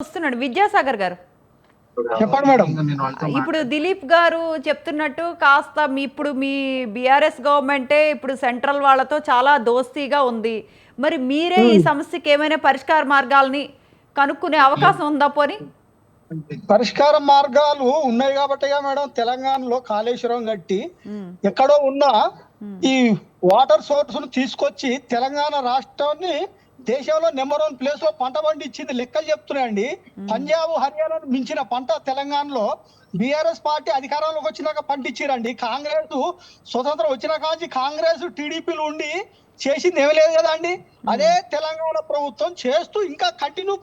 వస్తున్నాడు విద్యాసాగర్ గారు. చెప్పండి మేడం. ఇప్పుడు దిలీప్ గారు చెప్తున్నట్టు కాస్త ఇప్పుడు మీ బీఆర్ఎస్ గవర్నమెంటే ఇప్పుడు సెంట్రల్ వాళ్ళతో చాలా దోస్తీగా ఉంది. మరి మీరే ఈ సమస్యకి ఏమైనా పరిష్కార మార్గాల్ని కనుక్కునే అవకాశం ఉందా పోని? పరిష్కార మార్గాలు ఉన్నాయి కాబట్టిగా మేడం తెలంగాణలో కాళేశ్వరం కట్టి ఎక్కడో ఉన్న ఈ వాటర్ సోర్స్ ను తీసుకొచ్చి తెలంగాణ రాష్ట్రాన్ని దేశంలో నెంబర్ 1 ప్లేస్ లో పంట పండించింది. లెక్కలు చెప్తున్నాయండి. పంజాబ్ హర్యానాను మించిన పంట తెలంగాణలో బీఆర్ఎస్ పార్టీ అధికారంలోకి వచ్చినాక పండించారండి. కాంగ్రెస్ స్వతంత్రం వచ్చిన కాంచి కాంగ్రెస్ టీడీపీలు ఉండి చేసింది ఏమీ లేదు కదా అండి. అదే తెలంగాణ ప్రభుత్వం చేస్తూ ఇంకా కంటిన్యూ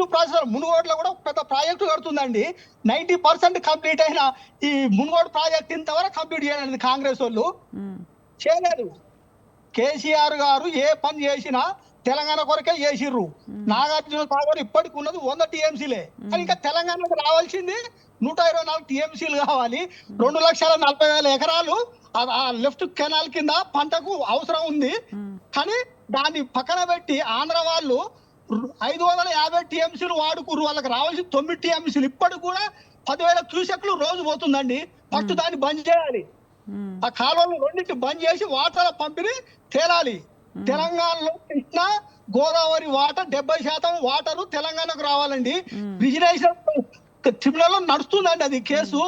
ప్రాసెస్ మునుగోడులో కూడా పెద్ద ప్రాజెక్టు కడుతుందండి. 90% కంప్లీట్ అయిన ఈ మునుగోడు ప్రాజెక్ట్ ఇంతవరకు కంప్లీట్ చేయలేదు కాంగ్రెస్ వాళ్ళు. చేయలేదు. కేసీఆర్ గారు ఏ పని చేసినా తెలంగాణ కొరకే చేసిర్రు. నాగార్జున సాగర్ ఇప్పటికి ఉన్నది 100 టీఎంసీలే. కానీ ఇంకా తెలంగాణకు రావాల్సింది 124 టీఎంసీలు కావాలి. 2,40,000 ఎకరాలు ఆ లెఫ్ట్ కెనాల్ కింద పంటకు అవసరం ఉంది. కానీ దాన్ని పక్కన పెట్టి ఆంధ్ర వాళ్ళు 550 టీఎంసీలు వాడుకురు. వాళ్ళకి రావాల్సి 9 టీఎంసీలు. ఇప్పటికి కూడా 10,000 క్యూసెక్లు రోజు పోతుందండి. ఫస్ట్ దాన్ని బంద్ చేయాలి. ఆ కాలువలు రెండింటి బంద్ చేసి వాటర్ పంపిణీ తేలాలి. తెలంగాణలో కృష్ణా గోదావరి వాటర్ 70% వాటర్ తెలంగాణకు రావాలండి. రిజర్వేషన్ ట్రిబ్యునల్ లో నడుస్తుందండి అది కేసు.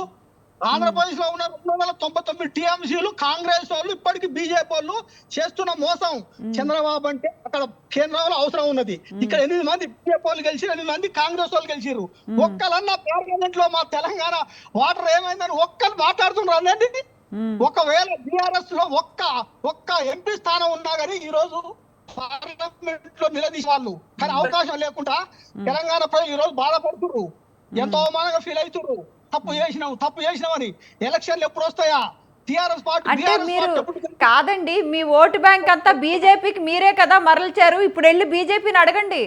ఆంధ్రప్రదేశ్ లో ఉన్న 299 టీఎంసీలు కాంగ్రెస్ వాళ్ళు ఇప్పటికీ బీజేపీ వాళ్ళు చేస్తున్న మోసం. చంద్రబాబు అంటే అక్కడ కేంద్రంలో అవసరం ఉన్నది. ఇక్కడ 8 మంది బీజేపీ వాళ్ళు గెలిచి 8 మంది కాంగ్రెస్ వాళ్ళు గెలిచిర్రు. ఒక్కలన్నా పార్లమెంట్ లో మా తెలంగాణ వాటర్ ఏమైందని ఒక్కరు మాట్లాడుతున్నారు అండి. ఒకవేళ బీఆర్ఎస్ లో ఒక్క ఎంపీ స్థానం ఉన్నా కానీ ఈ రోజు పార్లమెంట్ లో నిలదీసే వాళ్ళు. కానీ అవకాశం లేకుండా తెలంగాణ ప్రజలు ఈ రోజు బాధపడుతున్నారు. ఎంతో అవమానంగా ఫీల్ అవుతున్నారు. తప్పు చేసినామని. ఎలక్షన్లు ఎప్పుడు వస్తాయా? టిఆర్ఎస్ పార్టీ అంటే మీరు కాదండి, మీ ఓటు బ్యాంక్ అంతా బీజేపీకి మీరే కదా మరల్చారు. ఇప్పుడు వెళ్ళి బీజేపీని అడగండి.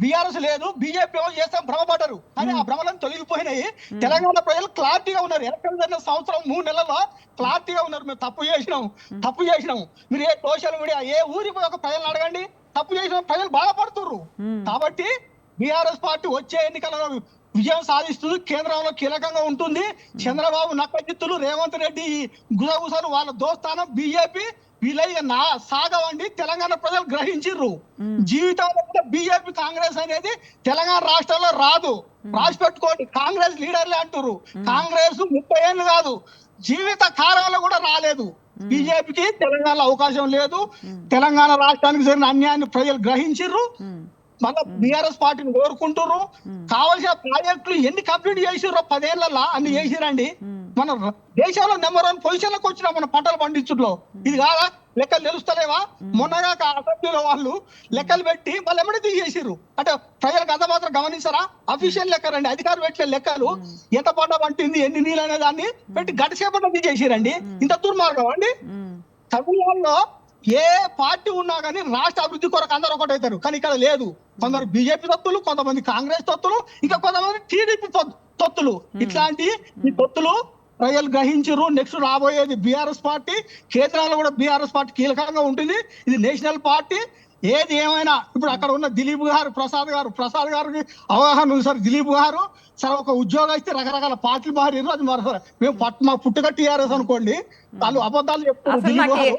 బీఆర్ఎస్ లేదు, బీజేపీ చేస్తాం భ్రమపడ్డారు. కానీ ఆ భ్రమలను తొలగిపోయినాయి. తెలంగాణ ప్రజలు క్లారిటీగా ఉన్నారు. ఎలక్షన్ జరిగిన సంవత్సరం 3 నెలల్లో క్లారిటీగా ఉన్నారు. మేము తప్పు చేసినాము. మీరు ఏ సోషల్ మీడియా ఏ ఊరికి పోయి ఒక ప్రజలను అడగండి. తప్పు చేసిన ప్రజలు బాధపడుతున్నారు. కాబట్టి బీఆర్ఎస్ పార్టీ వచ్చే ఎన్నికలలో విజయం సాధిస్తుంది. కేంద్రంలో కీలకంగా ఉంటుంది. చంద్రబాబు నక్కజిత్తులు, రేవంత్ రెడ్డి గుసగుసలు, వాళ్ళ దోస్తానం బీజేపీ వీళ్ళ సాగవండి. తెలంగాణ ప్రజలు గ్రహించిర్రు. జీవితంలో కూడా బీజేపీ కాంగ్రెస్ అనేది తెలంగాణ రాష్ట్రంలో రాదు. రాసి పెట్టుకోండి. కాంగ్రెస్ లీడర్లే అంటారు. కాంగ్రెస్ 30 ఏళ్ళు కాదు, జీవిత కాలంలో కూడా రాలేదు. బీజేపీకి తెలంగాణలో అవకాశం లేదు. తెలంగాణ రాష్ట్రానికి జరిగిన అన్యాయాన్ని ప్రజలు గ్రహించిర్రు. మళ్ళీ బీఆర్ఎస్ పార్టీని కోరుకుంటున్నారు. కావాల్సిన ప్రాజెక్టులు ఎన్ని కంప్లీట్ చేసిర్రో 10 ఏళ్లలో అన్ని చేసిరండి. మన దేశంలో నెంబర్ 1 పొజిషన్లకు వచ్చిన మన పంటలు పండించుట్లో ఇది కాదా? లెక్కలు తెలుస్తలేవా? మొన్నగా అసెంబ్లీలో వాళ్ళు లెక్కలు పెట్టి వాళ్ళు ఎమ్మడి తీసేసిర్రు. అంటే ప్రజలకు అంత మాత్రం గమనిస్తారా? అఫీషియల్ లెక్కలండి, అధికారులు పెట్టిన లెక్కలు. ఎంత పంట పంటింది, ఎన్ని నీళ్ళు అనే దాన్ని పెట్టి గడిసేపట్లో తీసేసిరండి. ఇంత దుర్మార్గం అండి. తమిళనాడులో ఏ పార్టీ ఉన్నా కానీ రాష్ట్ర అభివృద్ధి కొరకు అందరూ ఒకటవుతారు. కానీ ఇక్కడ లేదు. కొందరు బీజేపీ తొత్తులు, కొంతమంది కాంగ్రెస్ తొత్తులు, ఇంకా కొంతమంది టీడీపీ తొత్తులు. ఇట్లాంటి ఈ తొత్తులు ప్రజలు గ్రహించరు. నెక్స్ట్ రాబోయేది బీఆర్ఎస్ పార్టీ. కేంద్రాల్లో కూడా బీఆర్ఎస్ పార్టీ కీలకంగా ఉంటుంది. ఇది నేషనల్ పార్టీ. ఏది ఏమైనా ఇప్పుడు అక్కడ ఉన్న దిలీప్ గారు, ప్రసాద్ గారికి అవగాహన ఉంది సార్. దిలీప్ గారు సరే ఒక ఉద్యోగం ఇస్తే రకరకాల పార్టీలు మారిర్రు. అది మరి మేము మా పుట్టుక టీఆర్ఎస్ అనుకోండి. వాళ్ళు అబద్ధాలు చెప్తారు దిలీప్ గారు.